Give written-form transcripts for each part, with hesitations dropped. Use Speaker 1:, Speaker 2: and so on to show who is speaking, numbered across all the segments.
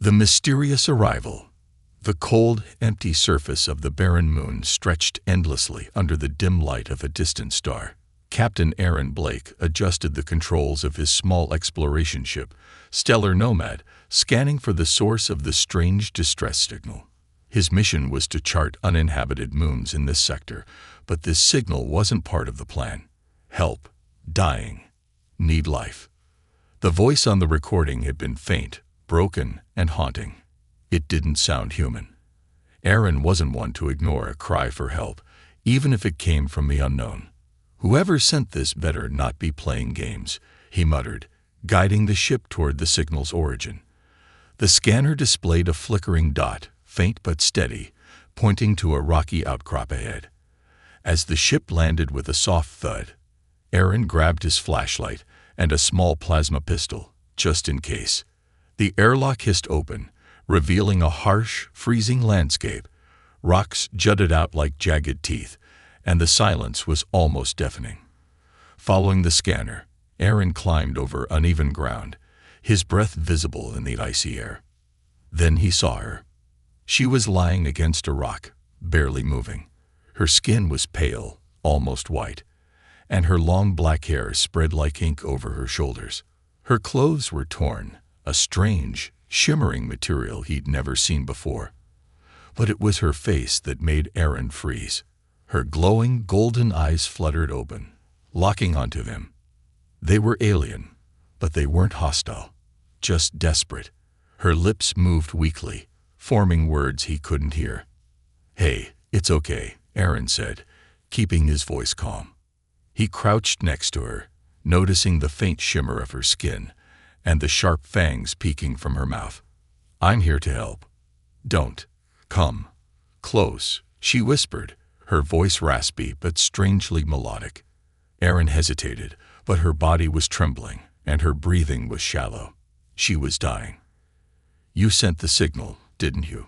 Speaker 1: The mysterious arrival. The cold, empty surface of the barren moon stretched endlessly under the dim light of a distant star. Captain Aaron Blake adjusted the controls of his small exploration ship, Stellar Nomad, scanning for the source of the strange distress signal. His mission was to chart uninhabited moons in this sector, but this signal wasn't part of the plan. Help. Dying. Need life. The voice on the recording had been faint, broken, and haunting. It didn't sound human. Aaron wasn't one to ignore a cry for help, even if it came from the unknown. "Whoever sent this better not be playing games," he muttered, guiding the ship toward the signal's origin. The scanner displayed a flickering dot, faint but steady, pointing to a rocky outcrop ahead. As the ship landed with a soft thud, Aaron grabbed his flashlight and a small plasma pistol, just in case. The airlock hissed open, revealing a harsh, freezing landscape. Rocks jutted out like jagged teeth, and the silence was almost deafening. Following the scanner, Aaron climbed over uneven ground, his breath visible in the icy air. Then he saw her. She was lying against a rock, barely moving. Her skin was pale, almost white, and her long black hair spread like ink over her shoulders. Her clothes were torn, a strange, shimmering material he'd never seen before. But it was her face that made Aaron freeze. Her glowing, golden eyes fluttered open, locking onto him. They were alien, but they weren't hostile, just desperate. Her lips moved weakly, forming words he couldn't hear. "Hey, it's okay," Aaron said, keeping his voice calm. He crouched next to her, noticing the faint shimmer of her skin and the sharp fangs peeking from her mouth. "I'm here to help. Don't come close," she whispered, her voice raspy but strangely melodic. Aaron hesitated, but her body was trembling and her breathing was shallow. She was dying. "You sent the signal, didn't you?"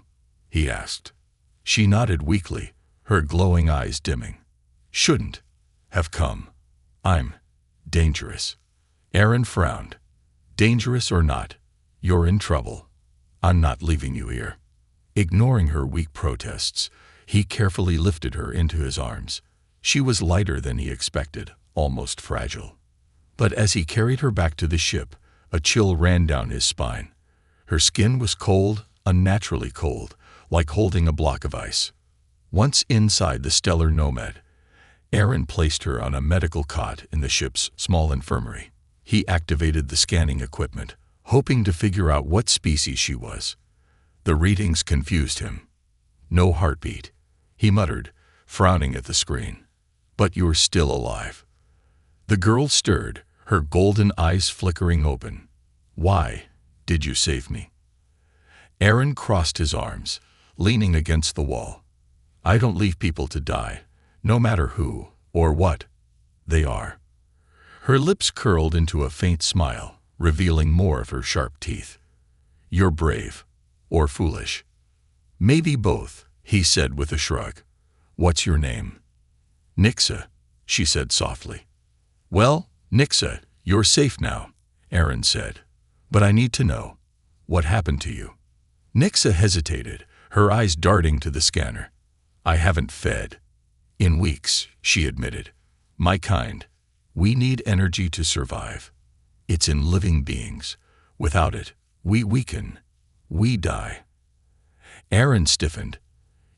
Speaker 1: he asked. She nodded weakly, her glowing eyes dimming. "Shouldn't have come. I'm dangerous." Aaron frowned. "Dangerous or not, you're in trouble. I'm not leaving you here." Ignoring her weak protests, he carefully lifted her into his arms. She was lighter than he expected, almost fragile. But as he carried her back to the ship, a chill ran down his spine. Her skin was cold, unnaturally cold, like holding a block of ice. Once inside the Stellar Nomad, Aaron placed her on a medical cot in the ship's small infirmary. He activated the scanning equipment, hoping to figure out what species she was. The readings confused him. "No heartbeat," he muttered, frowning at the screen. "But you're still alive." The girl stirred, her golden eyes flickering open. "Why did you save me?" Aaron crossed his arms, leaning against the wall. "I don't leave people to die, no matter who or what they are." Her lips curled into a faint smile, revealing more of her sharp teeth. "You're brave, or foolish." "Maybe both," he said with a shrug. "What's your name?" "Nixa," she said softly. "Well, Nixa, you're safe now," Aaron said. "But I need to know, what happened to you?" Nixa hesitated, her eyes darting to the scanner. "I haven't fed in weeks," she admitted. "My kind, we need energy to survive. It's in living beings. Without it, we weaken. We die." Aaron stiffened.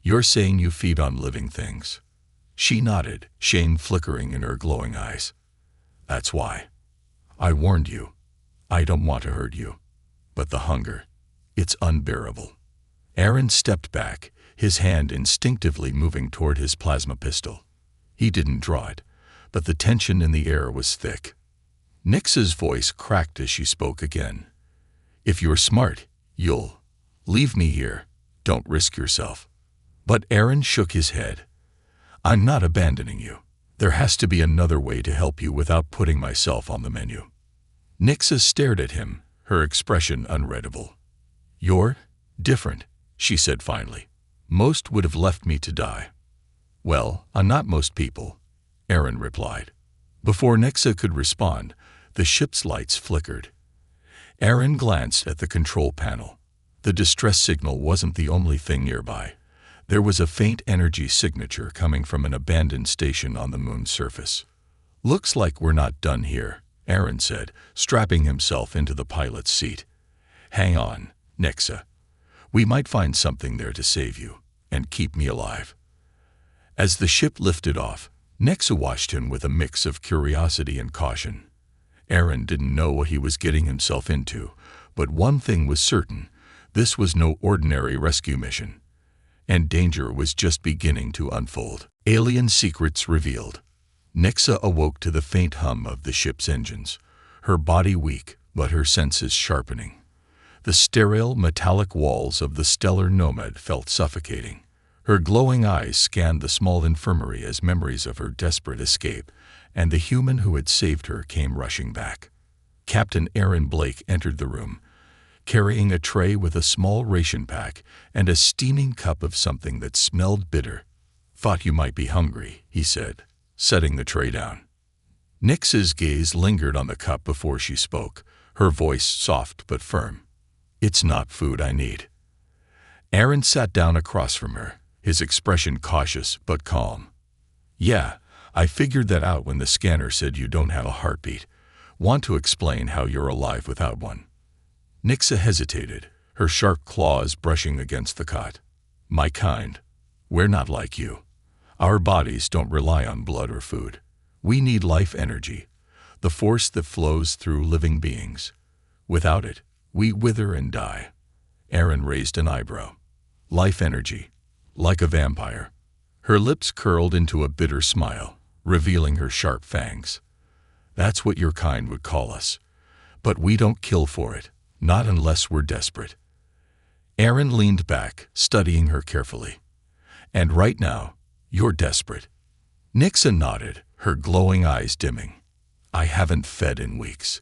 Speaker 1: "You're saying you feed on living things?" She nodded, shame flickering in her glowing eyes. "That's why. I warned you. I don't want to hurt you. But the hunger, it's unbearable." Aaron stepped back, his hand instinctively moving toward his plasma pistol. He didn't draw it, but the tension in the air was thick. Nix's voice cracked as she spoke again. "If you're smart, you'll leave me here. Don't risk yourself." But Aaron shook his head. "I'm not abandoning you. There has to be another way to help you without putting myself on the menu." Nixa stared at him, her expression unreadable. "You're different," she said finally. "Most would have left me to die." "Well, I'm not most people," Aaron replied. Before Nixa could respond, the ship's lights flickered. Aaron glanced at the control panel. The distress signal wasn't the only thing nearby. There was a faint energy signature coming from an abandoned station on the moon's surface. "Looks like we're not done here," Aaron said, strapping himself into the pilot's seat. "Hang on, Nixa. We might find something there to save you and keep me alive." As the ship lifted off, Nixa watched him with a mix of curiosity and caution. Aaron didn't know what he was getting himself into, but one thing was certain: this was no ordinary rescue mission, and danger was just beginning to unfold. Alien secrets revealed. Nixa awoke to the faint hum of the ship's engines, her body weak but her senses sharpening. The sterile, metallic walls of the stellar nomad felt suffocating. Her glowing eyes scanned the small infirmary as memories of her desperate escape and the human who had saved her came rushing back. Captain Aaron Blake entered the room, carrying a tray with a small ration pack and a steaming cup of something that smelled bitter. "Thought you might be hungry," he said, setting the tray down. Nix's gaze lingered on the cup before she spoke, her voice soft but firm. "It's not food I need." Aaron sat down across from her, his expression cautious but calm. "Yeah, I figured that out when the scanner said you don't have a heartbeat. Want to explain how you're alive without one?" Nixa hesitated, her sharp claws brushing against the cot. "My kind. We're not like you. Our bodies don't rely on blood or food. We need life energy, the force that flows through living beings. Without it, we wither and die." Aaron raised an eyebrow. "Life energy, like a vampire." Her lips curled into a bitter smile, revealing her sharp fangs. "That's what your kind would call us. But we don't kill for it, not unless we're desperate." Aaron leaned back, studying her carefully. "And right now, you're desperate." Nixa nodded, her glowing eyes dimming. "I haven't fed in weeks.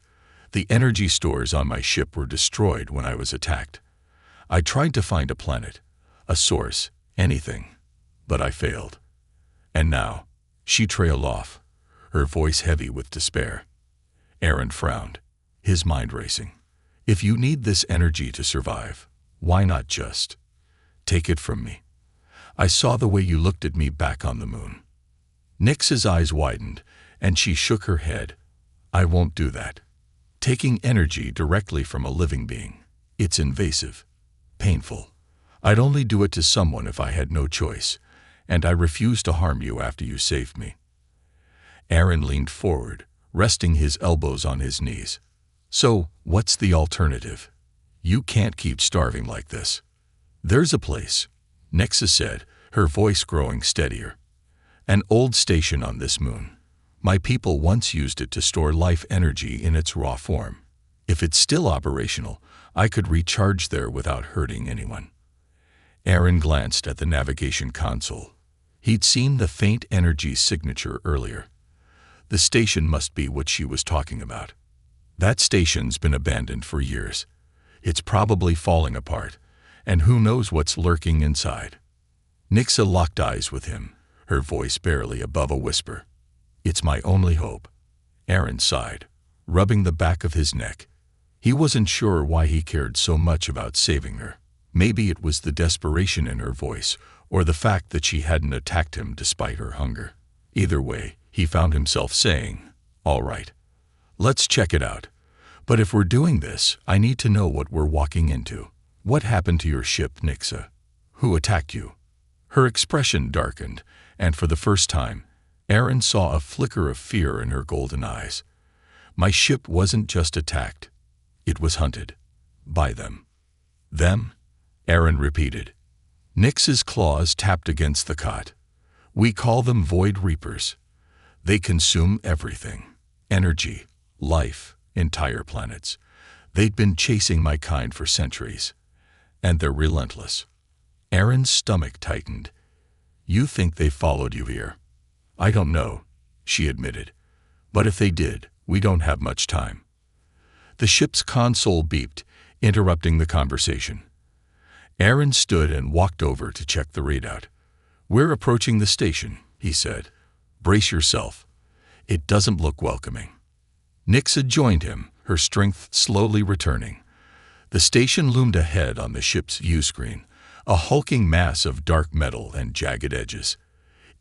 Speaker 1: The energy stores on my ship were destroyed when I was attacked. I tried to find a planet, a source, anything, but I failed. And now," she trailed off, her voice heavy with despair. Aaron frowned, his mind racing. "If you need this energy to survive, why not just take it from me? I saw the way you looked at me back on the moon." Nix's eyes widened, and she shook her head. "I won't do that. Taking energy directly from a living being, it's invasive, painful. I'd only do it to someone if I had no choice, and I refuse to harm you after you saved me." Aaron leaned forward, resting his elbows on his knees. "So, what's the alternative? You can't keep starving like this." "There's a place," Nixa said, her voice growing steadier. "An old station on this moon. My people once used it to store life energy in its raw form. If it's still operational, I could recharge there without hurting anyone." Aaron glanced at the navigation console. He'd seen the faint energy signature earlier. The station must be what she was talking about. That station's been abandoned for years. It's probably falling apart, and who knows what's lurking inside. Nixa locked eyes with him, her voice barely above a whisper. "It's my only hope." Aaron sighed, rubbing the back of his neck. He wasn't sure why he cared so much about saving her. Maybe it was the desperation in her voice, or the fact that she hadn't attacked him despite her hunger. Either way, he found himself saying, "All right, let's check it out. But if we're doing this, I need to know what we're walking into. What happened to your ship, Nixa? Who attacked you?" Her expression darkened, and for the first time, Aaron saw a flicker of fear in her golden eyes. "My ship wasn't just attacked. It was hunted. By them." "Them?" Aaron repeated. Nix's claws tapped against the cot. "We call them Void Reapers. They consume everything. Energy, life, entire planets. They'd been chasing my kind for centuries. And they're relentless." Aaron's stomach tightened. "You think they followed you here?" "I don't know," she admitted. "But if they did, we don't have much time." The ship's console beeped, interrupting the conversation. Aaron stood and walked over to check the readout. "We're approaching the station," he said. "Brace yourself. It doesn't look welcoming." Nixa joined him, her strength slowly returning. The station loomed ahead on the ship's view-screen, a hulking mass of dark metal and jagged edges.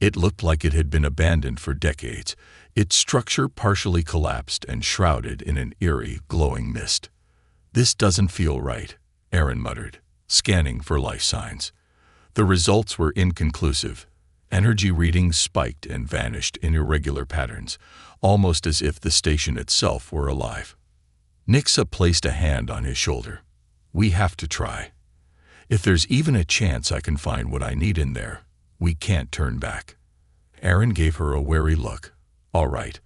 Speaker 1: It looked like it had been abandoned for decades, its structure partially collapsed and shrouded in an eerie, glowing mist. "This doesn't feel right," Aaron muttered, scanning for life signs. The results were inconclusive. Energy readings spiked and vanished in irregular patterns, almost as if the station itself were alive. Nixa placed a hand on his shoulder. "We have to try. If there's even a chance I can find what I need in there, we can't turn back." Aaron gave her a wary look. "All right,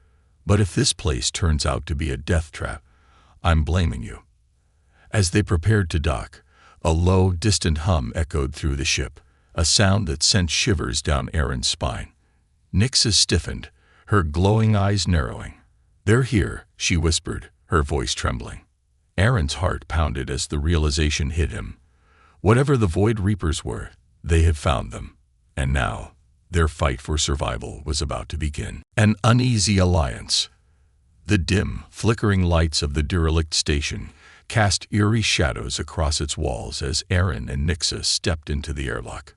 Speaker 1: but if this place turns out to be a death trap, I'm blaming you." As they prepared to dock, a low, distant hum echoed through the ship, a sound that sent shivers down Aaron's spine. Nixa stiffened, her glowing eyes narrowing. "They're here," she whispered, her voice trembling. Aaron's heart pounded as the realization hit him. Whatever the Void Reapers were, they had found them. And now, their fight for survival was about to begin. An uneasy alliance. The dim, flickering lights of the derelict station cast eerie shadows across its walls as Aaron and Nixa stepped into the airlock.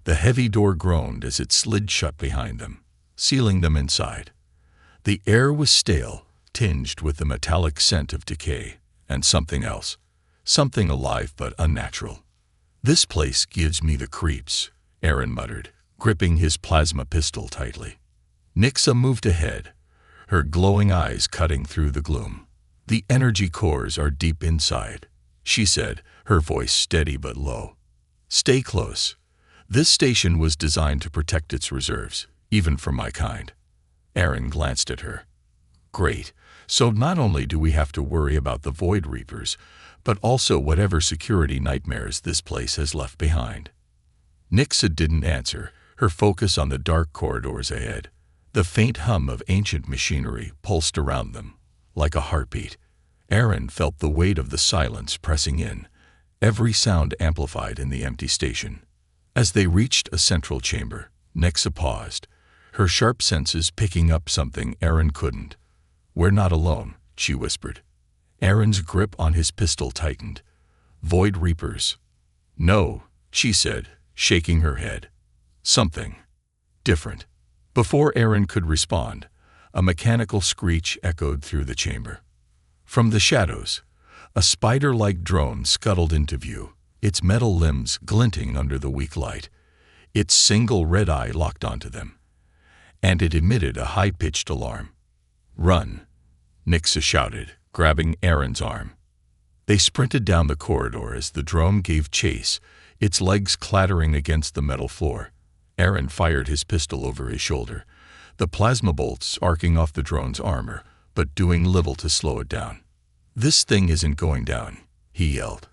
Speaker 1: The heavy door groaned as it slid shut behind them, sealing them inside. The air was stale, tinged with the metallic scent of decay, and something else, something alive but unnatural. "This place gives me the creeps," Aaron muttered, gripping his plasma pistol tightly. Nixa moved ahead, her glowing eyes cutting through the gloom. "The energy cores are deep inside," she said, her voice steady but low. "Stay close. This station was designed to protect its reserves, even from my kind." Aaron glanced at her. "Great. So not only do we have to worry about the Void Reapers, but also whatever security nightmares this place has left behind." Nixa didn't answer, her focus on the dark corridors ahead. The faint hum of ancient machinery pulsed around them, like a heartbeat. Aaron felt the weight of the silence pressing in, every sound amplified in the empty station. As they reached a central chamber, Nixa paused, her sharp senses picking up something Aaron couldn't. "We're not alone," she whispered. Aaron's grip on his pistol tightened. "Void Reapers." "No," she said, shaking her head. "Something different." Before Aaron could respond, a mechanical screech echoed through the chamber. From the shadows, a spider-like drone scuttled into view, its metal limbs glinting under the weak light, its single red eye locked onto them. And it emitted a high-pitched alarm. "Run," Nixa shouted, grabbing Aaron's arm. They sprinted down the corridor as the drone gave chase, its legs clattering against the metal floor. Aaron fired his pistol over his shoulder, the plasma bolts arcing off the drone's armor, but doing little to slow it down. "This thing isn't going down," he yelled.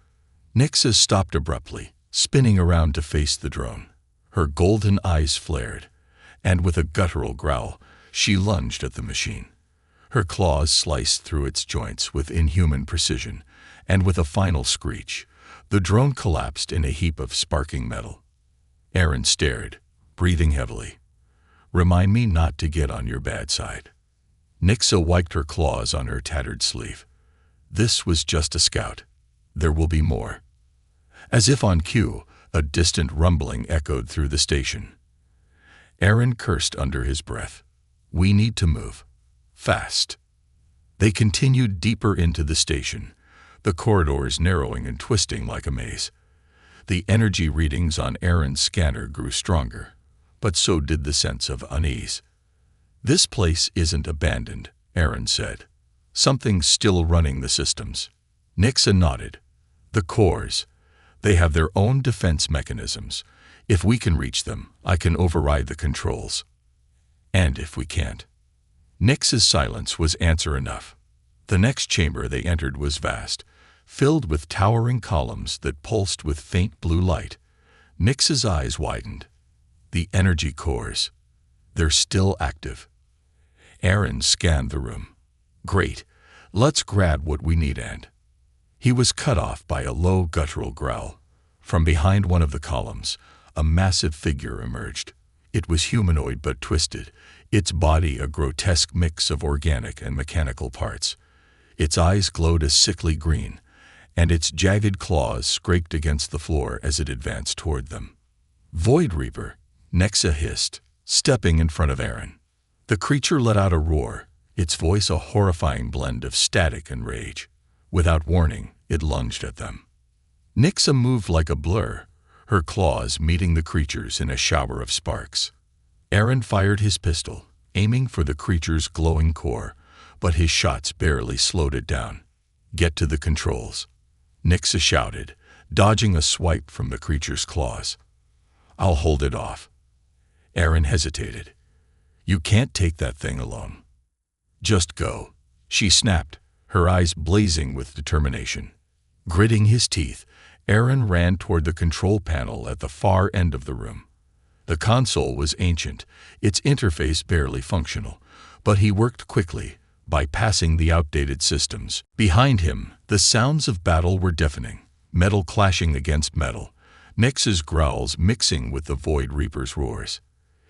Speaker 1: Nixa stopped abruptly, spinning around to face the drone. Her golden eyes flared, and with a guttural growl, she lunged at the machine. Her claws sliced through its joints with inhuman precision, and with a final screech, the drone collapsed in a heap of sparking metal. Aaron stared, breathing heavily. "Remind me not to get on your bad side." Nixa wiped her claws on her tattered sleeve. "This was just a scout. There will be more." As if on cue, a distant rumbling echoed through the station. Aaron cursed under his breath. "We need to move. Fast." They continued deeper into the station, the corridors narrowing and twisting like a maze. The energy readings on Aaron's scanner grew stronger, but so did the sense of unease. "This place isn't abandoned," Aaron said. "Something's still running the systems." Nixa nodded. "The cores. They have their own defense mechanisms. If we can reach them, I can override the controls. And if we can't." Nix's silence was answer enough. The next chamber they entered was vast, filled with towering columns that pulsed with faint blue light. Nix's eyes widened. The energy cores. They're still active. Aaron scanned the room. "Great. Let's grab what we need." And he was cut off by a low guttural growl. From behind one of the columns, a massive figure emerged. It was humanoid but twisted, its body a grotesque mix of organic and mechanical parts. Its eyes glowed a sickly green, and its jagged claws scraped against the floor as it advanced toward them. "Void Reaper," Nexa hissed, stepping in front of Aaron. The creature let out a roar, its voice a horrifying blend of static and rage. Without warning, it lunged at them. Nexa moved like a blur, her claws meeting the creature's in a shower of sparks. Aaron fired his pistol, aiming for the creature's glowing core, but his shots barely slowed it down. "Get to the controls," Nexa shouted, dodging a swipe from the creature's claws. "I'll hold it off." Aaron hesitated. "You can't take that thing alone." "Just go," she snapped, her eyes blazing with determination. Gritting his teeth, Aaron ran toward the control panel at the far end of the room. The console was ancient, its interface barely functional, but he worked quickly, bypassing the outdated systems. Behind him, the sounds of battle were deafening, metal clashing against metal, Nexa's growls mixing with the Void Reaper's roars.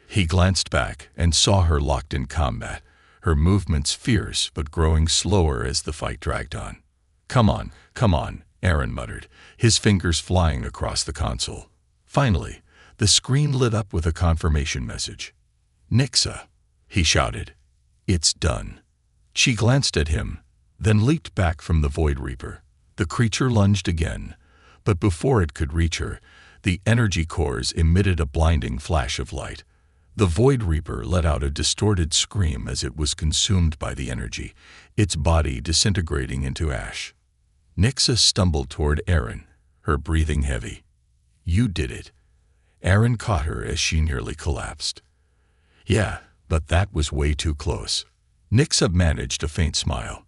Speaker 1: He glanced back and saw her locked in combat, her movements fierce but growing slower as the fight dragged on. Come on," Aaron muttered, his fingers flying across the console. Finally, the screen lit up with a confirmation message. "Nexa," he shouted. "It's done." She glanced at him, then leaped back from the Void Reaper. The creature lunged again, but before it could reach her, the energy cores emitted a blinding flash of light. The Void Reaper let out a distorted scream as it was consumed by the energy, its body disintegrating into ash. Nexa stumbled toward Aaron, her breathing heavy. "You did it." Aaron caught her as she nearly collapsed. "Yeah, but that was way too close." Nexa managed a faint smile.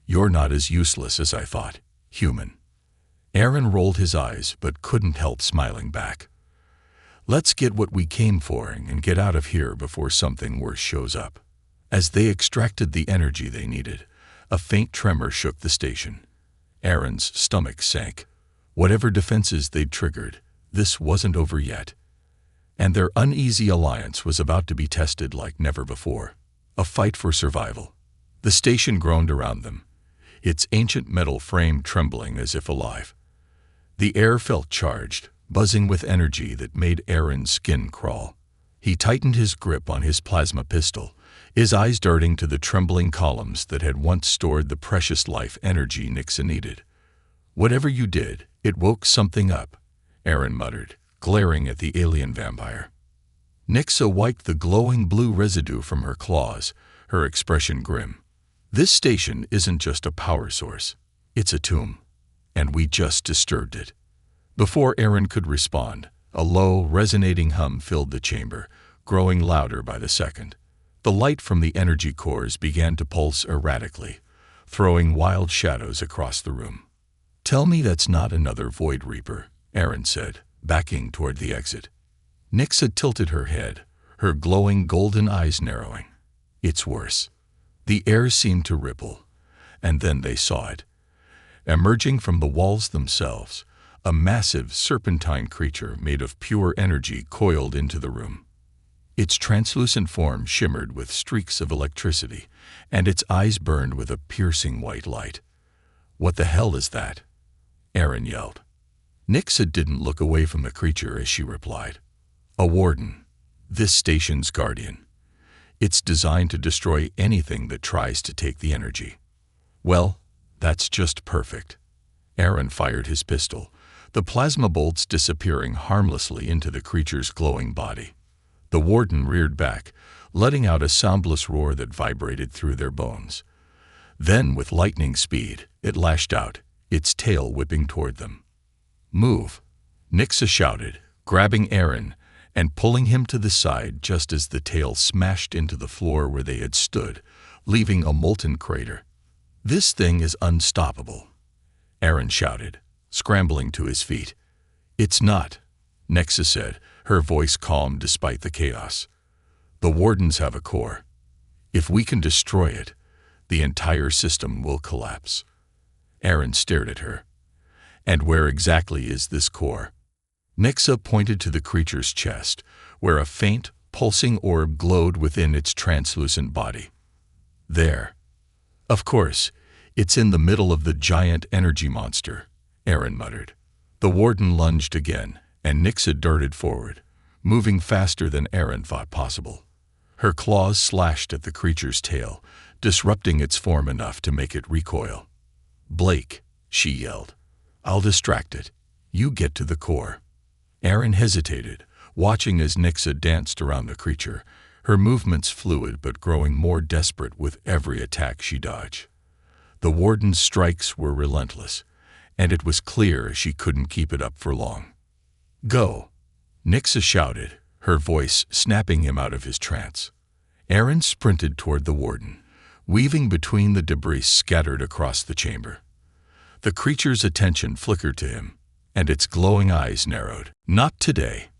Speaker 1: "You're not as useless as I thought, human." Aaron rolled his eyes but couldn't help smiling back. "Let's get what we came for and get out of here before something worse shows up." As they extracted the energy they needed, a faint tremor shook the station. Aaron's stomach sank. Whatever defenses they'd triggered, this wasn't over yet. And their uneasy alliance was about to be tested like never before. A fight for survival. The station groaned around them, its ancient metal frame trembling as if alive. The air felt charged, buzzing with energy that made Aaron's skin crawl. He tightened his grip on his plasma pistol, his eyes darting to the trembling columns that had once stored the precious life energy Nexa needed. "Whatever you did, it woke something up," Aaron muttered, glaring at the alien vampire. Nexa wiped the glowing blue residue from her claws, her expression grim. "This station isn't just a power source. It's a tomb. And we just disturbed it." Before Aaron could respond, a low, resonating hum filled the chamber, growing louder by the second. The light from the energy cores began to pulse erratically, throwing wild shadows across the room. "Tell me that's not another Void Reaper," Aaron said, backing toward the exit. Nexa tilted her head, her glowing golden eyes narrowing. "It's worse." The air seemed to ripple, and then they saw it. Emerging from the walls themselves, a massive serpentine creature made of pure energy coiled into the room. Its translucent form shimmered with streaks of electricity, and its eyes burned with a piercing white light. "What the hell is that?" Aaron yelled. Nexa didn't look away from the creature as she replied. "A warden. This station's guardian. It's designed to destroy anything that tries to take the energy." "Well, that's just perfect." Aaron fired his pistol, the plasma bolts disappearing harmlessly into the creature's glowing body. The warden reared back, letting out a soundless roar that vibrated through their bones. Then, with lightning speed, it lashed out, its tail whipping toward them. "Move," Nexa shouted, grabbing Aaron and pulling him to the side just as the tail smashed into the floor where they had stood, leaving a molten crater. "This thing is unstoppable," Aaron shouted, scrambling to his feet. "It's not," Nexa said, her voice calm despite the chaos. "The wardens have a core. If we can destroy it, the entire system will collapse." Aaron stared at her. "And where exactly is this core?" Nexa pointed to the creature's chest, where a faint, pulsing orb glowed within its translucent body. "There. Of course, it's in the middle of the giant energy monster," Aaron muttered. The warden lunged again, and Nixa darted forward, moving faster than Aaron thought possible. Her claws slashed at the creature's tail, disrupting its form enough to make it recoil. "Blake," she yelled. "I'll distract it. You get to the core." Aaron hesitated, watching as Nixa danced around the creature, her movements fluid but growing more desperate with every attack she dodged. The warden's strikes were relentless, and it was clear she couldn't keep it up for long. "Go!" Nixa shouted, her voice snapping him out of his trance. Aaron sprinted toward the warden, weaving between the debris scattered across the chamber. The creature's attention flickered to him, and its glowing eyes narrowed. "Not today."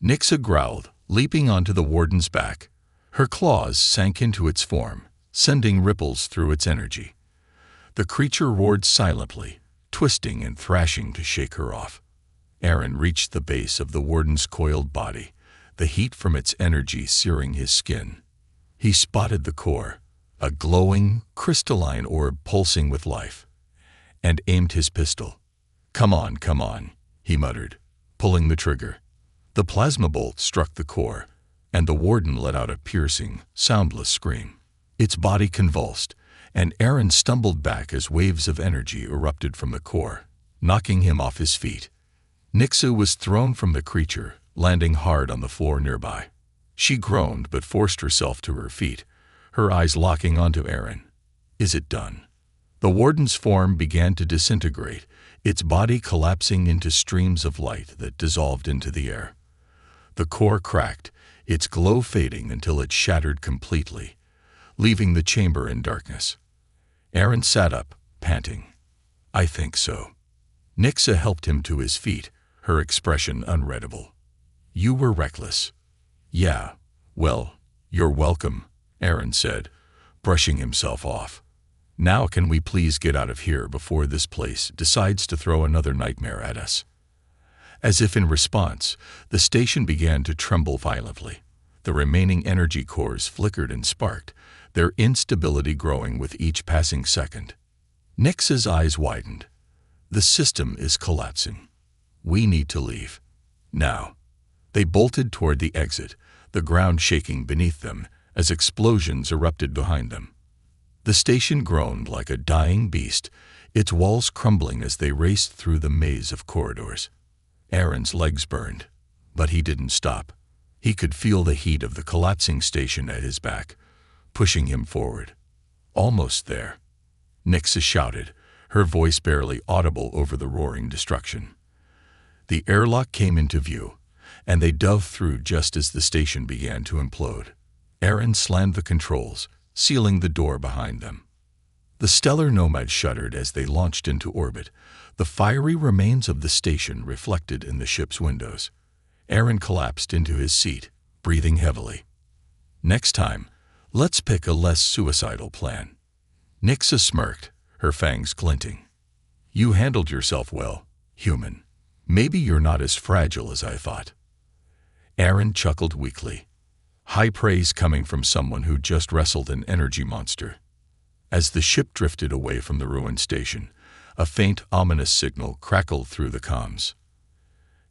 Speaker 1: Nixa growled, leaping onto the warden's back. Her claws sank into its form, sending ripples through its energy. The creature roared silently, twisting and thrashing to shake her off. Aaron reached the base of the warden's coiled body, the heat from its energy searing his skin. He spotted the core, a glowing, crystalline orb pulsing with life, and aimed his pistol. Come on," he muttered, pulling the trigger. The plasma bolt struck the core, and the warden let out a piercing, soundless scream. Its body convulsed, and Aaron stumbled back as waves of energy erupted from the core, knocking him off his feet. Nixa was thrown from the creature, landing hard on the floor nearby. She groaned but forced herself to her feet, her eyes locking onto Aaron. "Is it done?" The warden's form began to disintegrate, its body collapsing into streams of light that dissolved into the air. The core cracked, its glow fading until it shattered completely, leaving the chamber in darkness. Aaron sat up, panting. "I think so." Nixa helped him to his feet, her expression unreadable. "You were reckless." "Yeah, well, you're welcome," Aaron said, brushing himself off. "Now can we please get out of here before this place decides to throw another nightmare at us?" As if in response, the station began to tremble violently. The remaining energy cores flickered and sparked, their instability growing with each passing second. Nix's eyes widened. "The system is collapsing. We need to leave. Now." They bolted toward the exit, the ground shaking beneath them as explosions erupted behind them. The station groaned like a dying beast, its walls crumbling as they raced through the maze of corridors. Aaron's legs burned, but he didn't stop. He could feel the heat of the collapsing station at his back, pushing him forward. "Almost there," Nixa shouted, her voice barely audible over the roaring destruction. The airlock came into view, and they dove through just as the station began to implode. Aaron slammed the controls, sealing the door behind them. The stellar nomads shuddered as they launched into orbit, the fiery remains of the station reflected in the ship's windows. Aaron collapsed into his seat, breathing heavily. "Next time, let's pick a less suicidal plan." Nixa smirked, her fangs glinting. "You handled yourself well, human. Maybe you're not as fragile as I thought." Aaron chuckled weakly. High praise coming from someone who just wrestled an energy monster. As the ship drifted away from the ruined station, a faint, ominous signal crackled through the comms.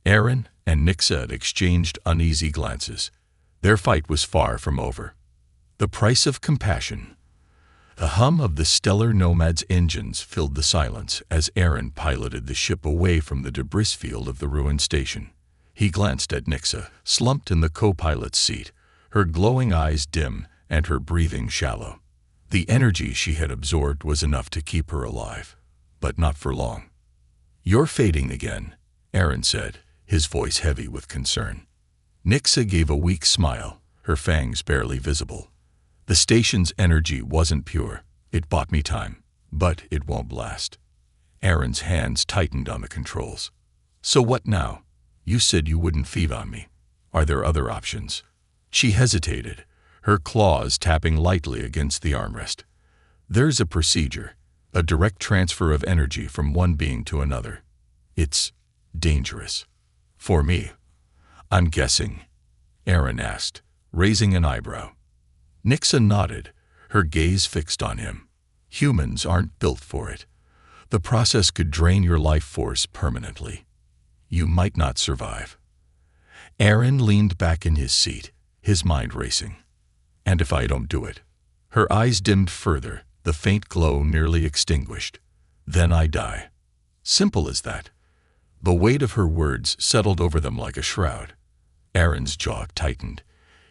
Speaker 1: Aaron and Nixa exchanged uneasy glances. Their fight was far from over. The price of compassion. The hum of the stellar nomad's engines filled the silence as Aaron piloted the ship away from the debris field of the ruined station. He glanced at Nixa, slumped in the co-pilot's seat, her glowing eyes dim and her breathing shallow. The energy she had absorbed was enough to keep her alive, but not for long. "You're fading again," Aaron said, his voice heavy with concern. Nixa gave a weak smile, her fangs barely visible. "The station's energy wasn't pure. It bought me time, but it won't last." Aaron's hands tightened on the controls. "So what now? You said you wouldn't feed on me. Are there other options?" She hesitated, her claws tapping lightly against the armrest. "There's a procedure, a direct transfer of energy from one being to another. It's dangerous. For me, I'm guessing?" Aaron asked, raising an eyebrow. Nixa nodded, her gaze fixed on him. "Humans aren't built for it. The process could drain your life force permanently. You might not survive. Aaron leaned back in his seat, his mind racing. And if I don't do it? Her eyes dimmed further, the faint glow nearly extinguished. Then I die. Simple as that. The weight of her words settled over them like a shroud. Aaron's jaw tightened.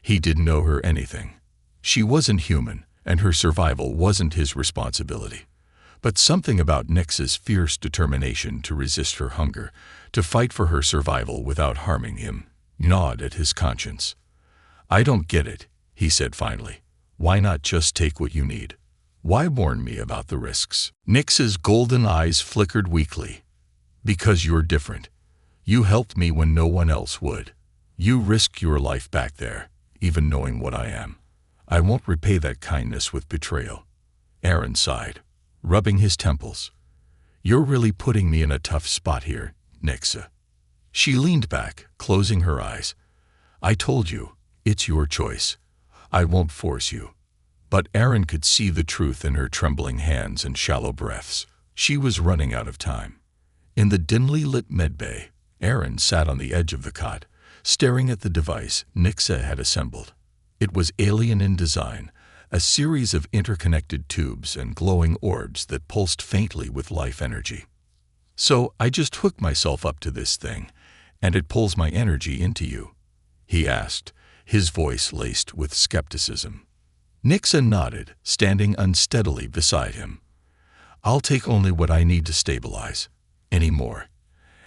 Speaker 1: He didn't owe her anything. She wasn't human, and her survival wasn't his responsibility. But something about Nyx's fierce determination to resist her hunger, to fight for her survival without harming him, gnawed at his conscience. I don't get it, he said finally. Why not just take what you need? Why warn me about the risks? Nyx's golden eyes flickered weakly. Because you're different. You helped me when no one else would. You risked your life back there, even knowing what I am. I won't repay that kindness with betrayal. Aaron sighed, rubbing his temples. You're really putting me in a tough spot here, Nyxa. She leaned back, closing her eyes. I told you, it's your choice. I won't force you. But Aaron could see the truth in her trembling hands and shallow breaths. She was running out of time. In the dimly lit medbay, Aaron sat on the edge of the cot, staring at the device Nyxa had assembled. It was alien in design, a series of interconnected tubes and glowing orbs that pulsed faintly with life energy. So I just hook myself up to this thing, and it pulls my energy into you? He asked, his voice laced with skepticism. Nyxa nodded, standing unsteadily beside him. I'll take only what I need to stabilize. Any more.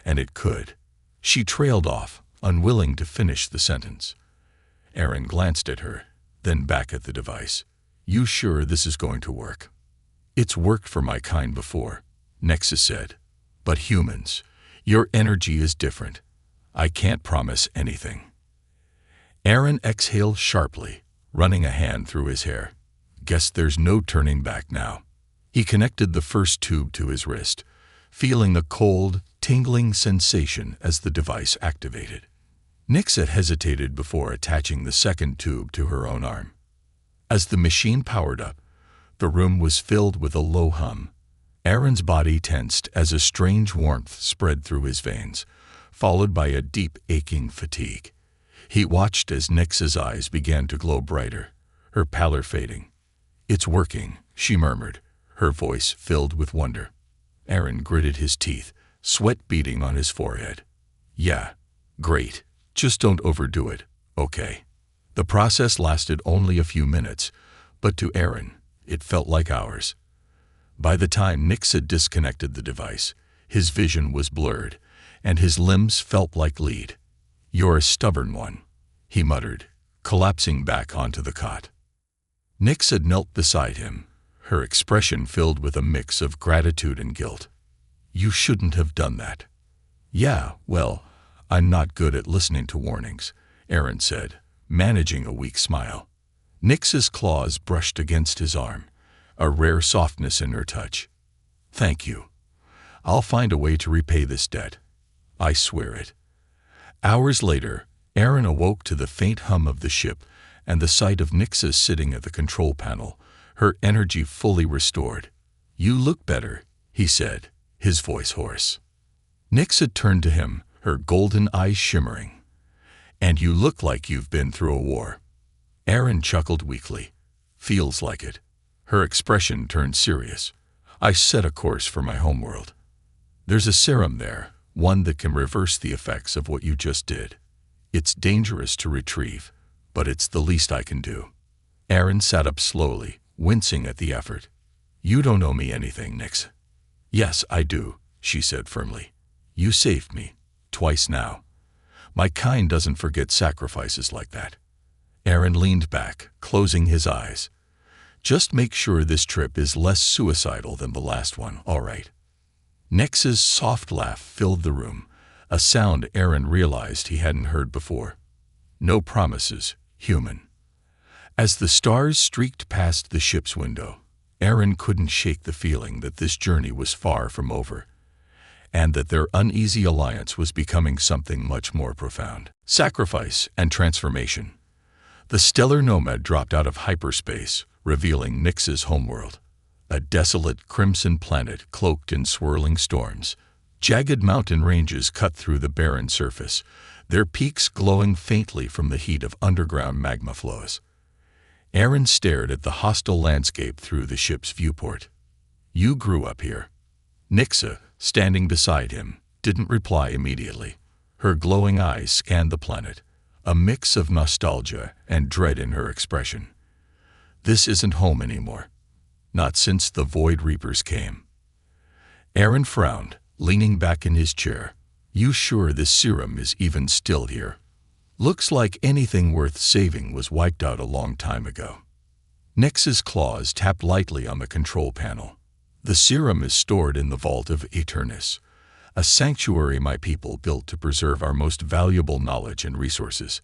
Speaker 1: And it could. She trailed off, unwilling to finish the sentence. Aaron glanced at her, then back at the device. You sure this is going to work? It's worked for my kind before, Nyxa said. But humans, your energy is different. I can't promise anything. Aaron exhaled sharply, running a hand through his hair. Guess there's no turning back now. He connected the first tube to his wrist, feeling the cold, tingling sensation as the device activated. Nyxa hesitated before attaching the second tube to her own arm. As the machine powered up, the room was filled with a low hum. Aaron's body tensed as a strange warmth spread through his veins, followed by a deep, aching fatigue. He watched as Nyxa's eyes began to glow brighter, her pallor fading. It's working, she murmured, her voice filled with wonder. Aaron gritted his teeth, sweat beading on his forehead. Yeah, great. Just don't overdo it, okay? The process lasted only a few minutes, but to Aaron, it felt like hours. By the time Nyxa disconnected the device, his vision was blurred, and his limbs felt like lead. You're a stubborn one, he muttered, collapsing back onto the cot. Nyxa knelt beside him, her expression filled with a mix of gratitude and guilt. You shouldn't have done that. Yeah, well, I'm not good at listening to warnings, Aaron said, managing a weak smile. Nyxa's claws brushed against his arm, a rare softness in her touch. Thank you. I'll find a way to repay this debt. I swear it. Hours later, Aaron awoke to the faint hum of the ship and the sight of Nyxa sitting at the control panel, her energy fully restored. You look better, he said, his voice hoarse. Nyxa turned to him, her golden eyes shimmering. And you look like you've been through a war. Aaron chuckled weakly. Feels like it. Her expression turned serious. I set a course for my homeworld. There's a serum there, one that can reverse the effects of what you just did. It's dangerous to retrieve, but it's the least I can do. Aaron sat up slowly, wincing at the effort. You don't owe me anything, Nyxa. Yes, I do, she said firmly. You saved me, twice now. My kind doesn't forget sacrifices like that. Aaron leaned back, closing his eyes. Just make sure this trip is less suicidal than the last one, all right? Nyxa's soft laugh filled the room, a sound Aaron realized he hadn't heard before. No promises, human. As the stars streaked past the ship's window, Aaron couldn't shake the feeling that this journey was far from over, and that their uneasy alliance was becoming something much more profound. Sacrifice and transformation. The stellar nomad dropped out of hyperspace, revealing Nyxa's homeworld. a desolate crimson planet cloaked in swirling storms. Jagged mountain ranges cut through the barren surface, their peaks glowing faintly from the heat of underground magma flows. Aaron stared at the hostile landscape through the ship's viewport. "You grew up here." Nixa, standing beside him, didn't reply immediately. Her glowing eyes scanned the planet, a mix of nostalgia and dread in her expression. "This isn't home anymore. Not since the Void Reapers came." Aaron frowned, leaning back in his chair. "You sure this serum is even still here? Looks like anything worth saving was wiped out a long time ago." Nix's claws tapped lightly on the control panel. "The serum is stored in the Vault of Eternus, a sanctuary my people built to preserve our most valuable knowledge and resources.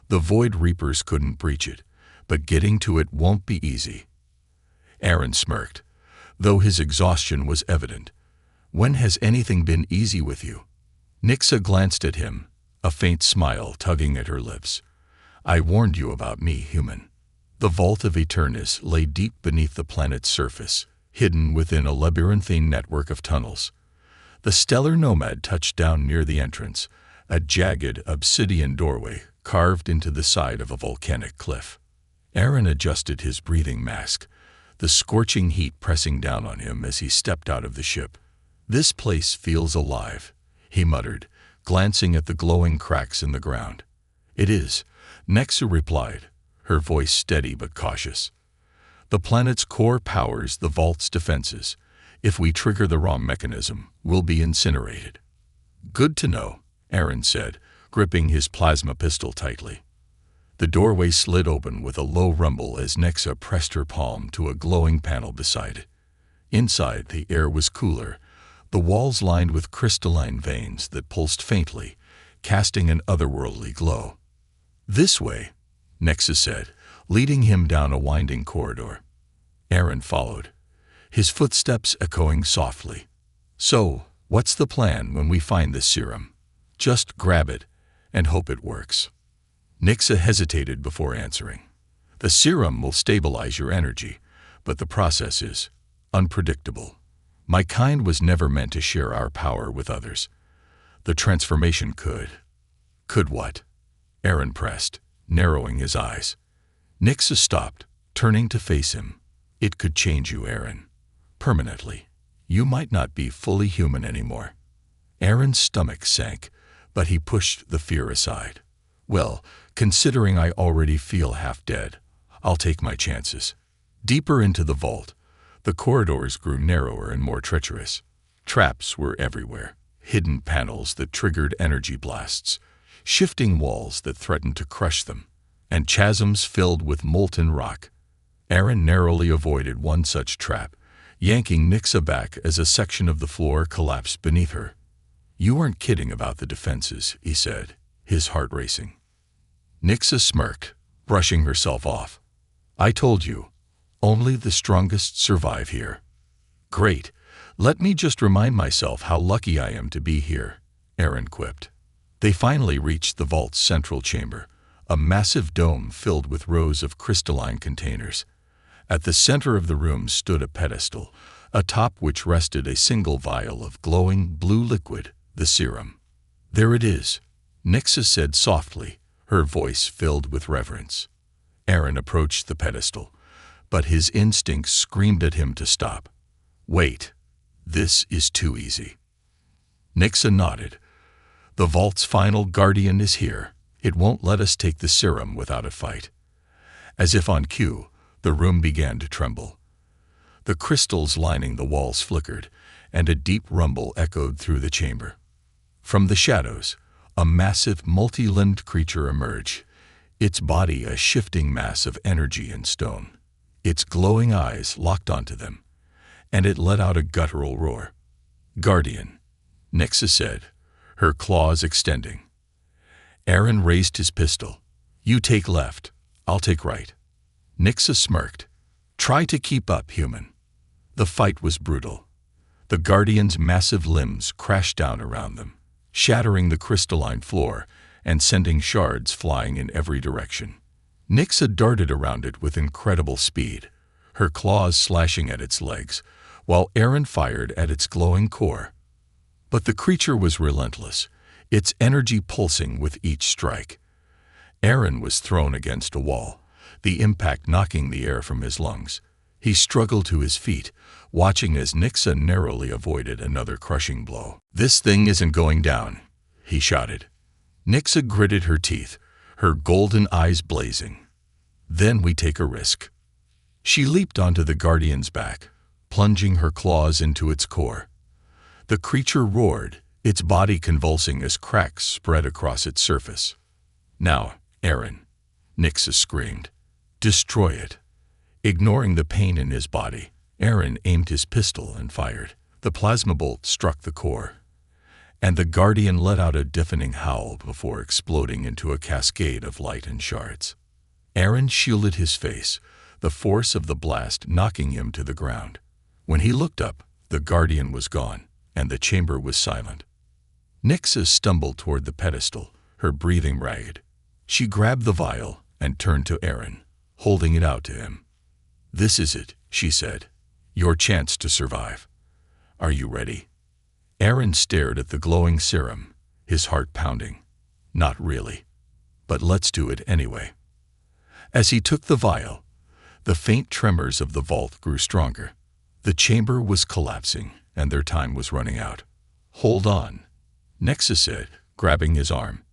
Speaker 1: The Void Reapers couldn't breach it, but getting to it won't be easy." Aaron smirked, though his exhaustion was evident. "When has anything been easy with you?" Nixa glanced at him, a faint smile tugging at her lips. "I warned you about me, human." The Vault of Eternus lay deep beneath the planet's surface, hidden within a labyrinthine network of tunnels. The stellar nomad touched down near the entrance, a jagged obsidian doorway carved into the side of a volcanic cliff. Aaron adjusted his breathing mask, the scorching heat pressing down on him as he stepped out of the ship. "This place feels alive," he muttered, glancing at the glowing cracks in the ground. "It is," Nixa replied, her voice steady but cautious. "The planet's core powers the vault's defenses. If we trigger the wrong mechanism, we'll be incinerated." "Good to know," Aaron said, gripping his plasma pistol tightly. The doorway slid open with a low rumble as Nixa pressed her palm to a glowing panel beside it. Inside, the air was cooler, the walls lined with crystalline veins that pulsed faintly, casting an otherworldly glow. "This way," Nixa said, leading him down a winding corridor. Aaron followed, his footsteps echoing softly. "So, what's the plan when we find this serum?" "Just grab it and hope it works." Nixa hesitated before answering. "The serum will stabilize your energy, but the process is unpredictable. My kind was never meant to share our power with others. The transformation could." "Could what?" Aaron pressed, narrowing his eyes. Nixa stopped, turning to face him. "It could change you, Aaron. Permanently. You might not be fully human anymore." Aaron's stomach sank, but he pushed the fear aside. "Well, considering I already feel half dead, I'll take my chances." Deeper into the vault, the corridors grew narrower and more treacherous. Traps were everywhere, hidden panels that triggered energy blasts, shifting walls that threatened to crush them, and chasms filled with molten rock. Aaron narrowly avoided one such trap, yanking Nixa back as a section of the floor collapsed beneath her. "You weren't kidding about the defenses," he said, his heart racing. Nixa smirked, brushing herself off. "I told you, only the strongest survive here." "Great. Let me just remind myself how lucky I am to be here," Aaron quipped. They finally reached the vault's central chamber, a massive dome filled with rows of crystalline containers. At the center of the room stood a pedestal, atop which rested a single vial of glowing blue liquid, the serum. "There it is," Nixa said softly, her voice filled with reverence. Aaron approached the pedestal, but his instincts screamed at him to stop. "Wait, this is too easy." Nixa nodded. "The vault's final guardian is here. It won't let us take the serum without a fight." As if on cue, the room began to tremble. The crystals lining the walls flickered, and a deep rumble echoed through the chamber. From the shadows, a massive, multi-limbed creature emerged, its body a shifting mass of energy and stone. Its glowing eyes locked onto them, and it let out a guttural roar. "Guardian," Nixa said, her claws extending. Aaron raised his pistol. "You take left, I'll take right." Nixa smirked. "Try to keep up, human." The fight was brutal. The Guardian's massive limbs crashed down around them, shattering the crystalline floor and sending shards flying in every direction. Nixa darted around it with incredible speed, her claws slashing at its legs, while Aaron fired at its glowing core. But the creature was relentless, its energy pulsing with each strike. Aaron was thrown against a wall, the impact knocking the air from his lungs. He struggled to his feet, watching as Nixa narrowly avoided another crushing blow. "This thing isn't going down," he shouted. Nixa gritted her teeth, her golden eyes blazing. "Then we take a risk." She leaped onto the guardian's back, plunging her claws into its core. The creature roared, its body convulsing as cracks spread across its surface. "Now, Aaron," Nixa screamed. "Destroy it." Ignoring the pain in his body, Aaron aimed his pistol and fired. The plasma bolt struck the core, and the guardian let out a deafening howl before exploding into a cascade of light and shards. Aaron shielded his face, the force of the blast knocking him to the ground. When he looked up, the guardian was gone, and the chamber was silent. Nixa stumbled toward the pedestal, her breathing ragged. She grabbed the vial and turned to Aaron, holding it out to him. "This is it," she said. "Your chance to survive. Are you ready?" Aaron stared at the glowing serum, his heart pounding. "Not really. But let's do it anyway." As he took the vial, the faint tremors of the vault grew stronger. The chamber was collapsing, and their time was running out. "Hold on," Nixa said, grabbing his arm.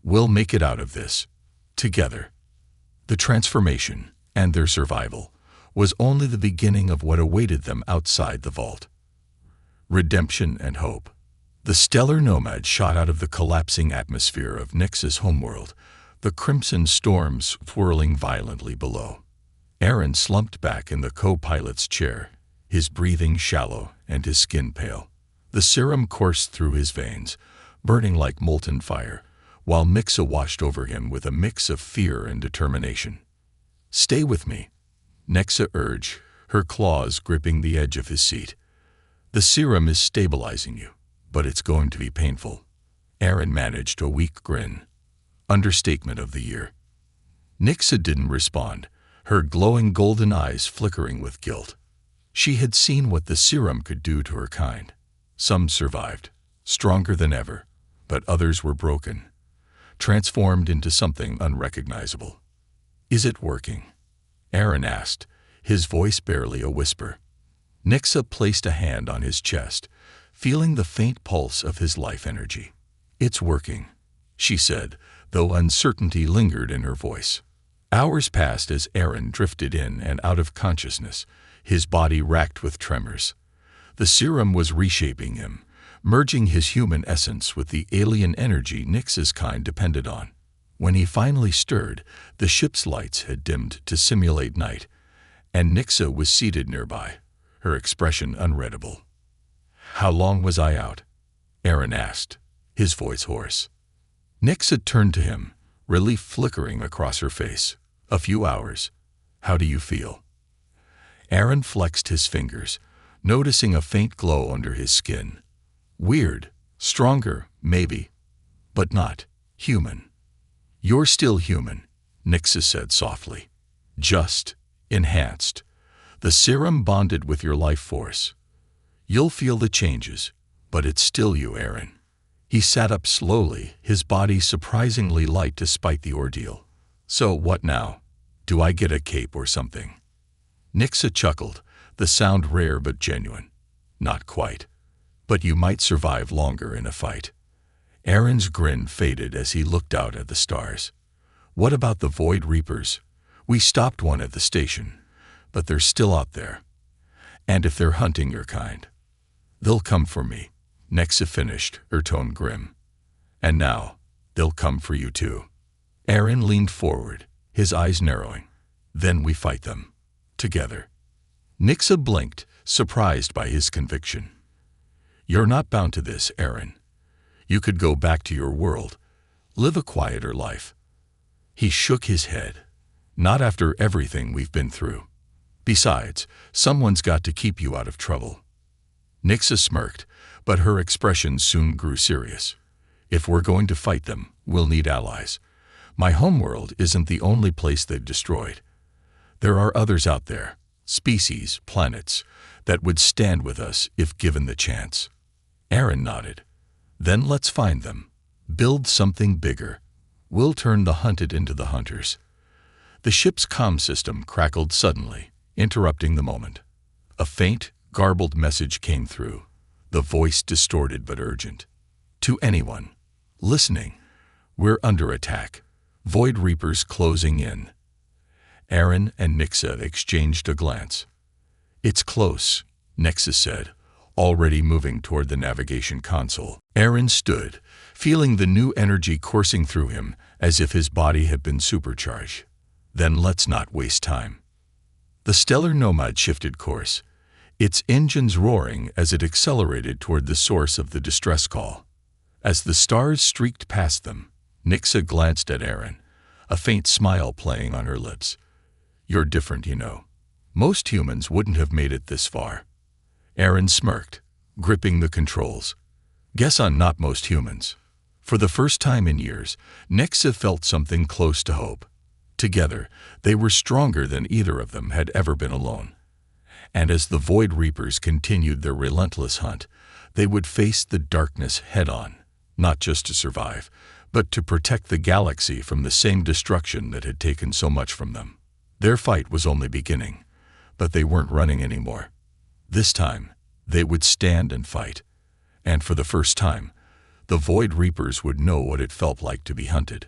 Speaker 1: "We'll make it out of this. Together." The transformation, and their survival, was only the beginning of what awaited them outside the vault. Redemption and hope. The stellar nomad shot out of the collapsing atmosphere of Nix's homeworld, the crimson storms whirling violently below. Aaron slumped back in the co-pilot's chair, his breathing shallow and his skin pale. The serum coursed through his veins, burning like molten fire, while Nixa washed over him with a mix of fear and determination. "Stay with me," Nixa urged, her claws gripping the edge of his seat. "The serum is stabilizing you, but it's going to be painful." Aaron managed a weak grin. Understatement of the year. Nixa didn't respond, her glowing golden eyes flickering with guilt. She had seen what the serum could do to her kind. Some survived, stronger than ever, but others were broken, transformed into something unrecognizable. "Is it working?" Aaron asked, his voice barely a whisper. Nixa placed a hand on his chest, feeling the faint pulse of his life energy. "It's working," she said, though uncertainty lingered in her voice. Hours passed as Aaron drifted in and out of consciousness, his body racked with tremors. The serum was reshaping him, merging his human essence with the alien energy Nix's kind depended on. When he finally stirred, the ship's lights had dimmed to simulate night, and Nixa was seated nearby, her expression unreadable. "How long was I out?" Aaron asked, his voice hoarse. Nixa turned to him, relief flickering across her face. "A few hours. How do you feel?" Aaron flexed his fingers, noticing a faint glow under his skin. "Weird, stronger, maybe, but not human." "You're still human," Nixa said softly. "Just enhanced. The serum bonded with your life force. You'll feel the changes, but it's still you, Aaron." He sat up slowly, his body surprisingly light despite the ordeal. "So what now? Do I get a cape or something?" Nixa chuckled, the sound rare but genuine. "Not quite. But you might survive longer in a fight." Aaron's grin faded as he looked out at the stars. "What about the Void Reapers? We stopped one at the station, but they're still out there. And if they're hunting your kind, they'll come for me," Nixa finished, her tone grim. "And now, they'll come for you too." Aaron leaned forward, his eyes narrowing. "Then we fight them. Together." Nixa blinked, surprised by his conviction. "You're not bound to this, Aaron. You could go back to your world, live a quieter life." He shook his head. "Not after everything we've been through. Besides, someone's got to keep you out of trouble." Nixa smirked, but her expression soon grew serious. "If we're going to fight them, we'll need allies. My homeworld isn't the only place they've destroyed. There are others out there, species, planets, that would stand with us if given the chance. Aaron nodded. Then let's find them. Build something bigger. We'll turn the hunted into the hunters. The ship's comm system crackled suddenly, interrupting the moment. A faint, garbled message came through, the voice distorted but urgent. To anyone listening, we're under attack. Void Reapers closing in. Aaron and Nixa exchanged a glance. It's close, Nixa said, already moving toward the navigation console. Aaron stood, feeling the new energy coursing through him as if his body had been supercharged. Then let's not waste time. The stellar nomad shifted course, its engines roaring as it accelerated toward the source of the distress call. As the stars streaked past them, Nixa glanced at Aaron, a faint smile playing on her lips. You're different, you know. Most humans wouldn't have made it this far. Aaron smirked, gripping the controls. Guess I'm not most humans. For the first time in years, Nixa felt something close to hope. Together, they were stronger than either of them had ever been alone. And as the Void Reapers continued their relentless hunt, they would face the darkness head-on, not just to survive, but to protect the galaxy from the same destruction that had taken so much from them. Their fight was only beginning, but they weren't running anymore. This time, they would stand and fight. And for the first time, the Void Reapers would know what it felt like to be hunted.